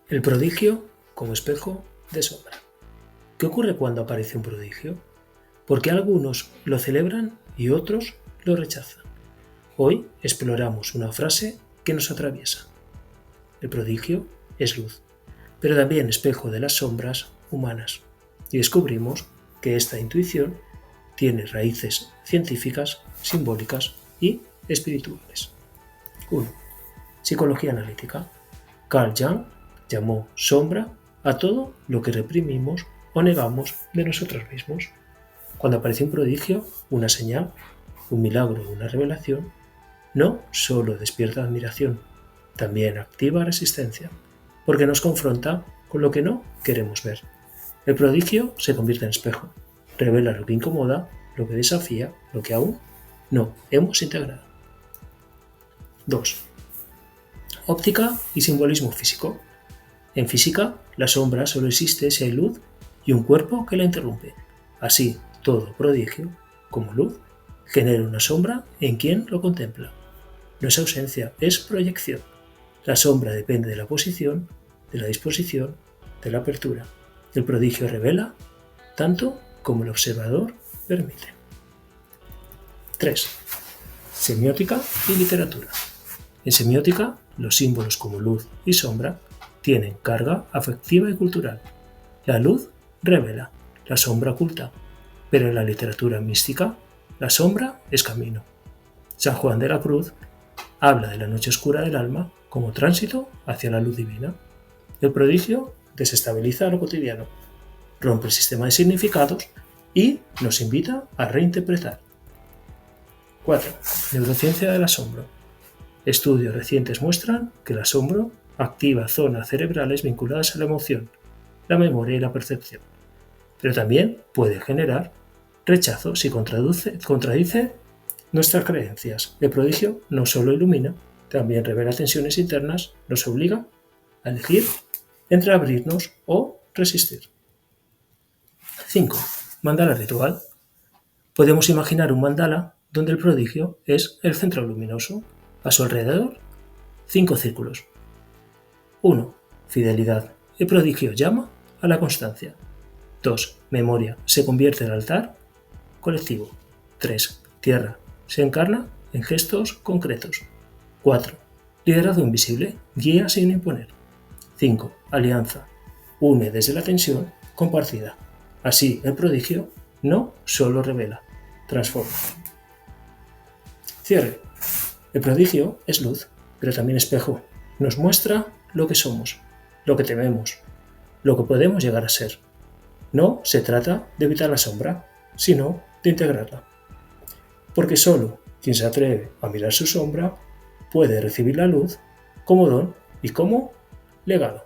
El prodigio como espejo de sombra. ¿Qué ocurre cuando aparece un prodigio? ¿Por qué algunos lo celebran y otros lo rechazan? Hoy exploramos una frase que nos atraviesa. El prodigio es luz, pero también espejo de las sombras humanas. Y descubrimos que esta intuición tiene raíces científicas, simbólicas y espirituales. 1. Psicología analítica. Carl Jung llamó sombra a todo lo que reprimimos o negamos de nosotros mismos. Cuando aparece un prodigio, una señal, un milagro o una revelación, no solo despierta admiración, también activa resistencia, porque nos confronta con lo que no queremos ver. El prodigio se convierte en espejo, revela lo que incomoda, lo que desafía, lo que aún no hemos integrado. 2. Óptica y simbolismo físico. En física, la sombra solo existe si hay luz y un cuerpo que la interrumpe. Así, todo prodigio, como luz, genera una sombra en quien lo contempla. No es ausencia, es proyección. La sombra depende de la posición, de la disposición, de la apertura. El prodigio revela tanto como el observador permite. 3. Semiótica y literatura. En semiótica, los símbolos como luz y sombra tienen carga afectiva y cultural. La luz revela, la sombra oculta, pero en la literatura mística, la sombra es camino. San Juan de la Cruz habla de la noche oscura del alma como tránsito hacia la luz divina. El prodigio desestabiliza lo cotidiano, rompe el sistema de significados y nos invita a reinterpretar. 4. Neurociencia del asombro. Estudios recientes muestran que el asombro activa zonas cerebrales vinculadas a la emoción, la memoria y la percepción, pero también puede generar rechazo si contradice nuestras creencias. El prodigio no solo ilumina, también revela tensiones internas, nos obliga a elegir entre abrirnos o resistir. 5. Mandala ritual. Podemos imaginar un mandala donde el prodigio es el centro luminoso. A su alrededor, 5 círculos. 1. Fidelidad. El prodigio llama a la constancia. 2. Memoria. Se convierte en altar colectivo. 3. Tierra. Se encarna en gestos concretos. 4. Liderazgo invisible. Guía sin imponer. 5. Alianza. Une desde la tensión compartida. Así, el prodigio no solo revela, transforma. Cierre. El prodigio es luz, pero también espejo. Nos muestra lo que somos, lo que tememos, lo que podemos llegar a ser. No se trata de evitar la sombra, sino de integrarla. Porque solo quien se atreve a mirar su sombra puede recibir la luz como don y como legado.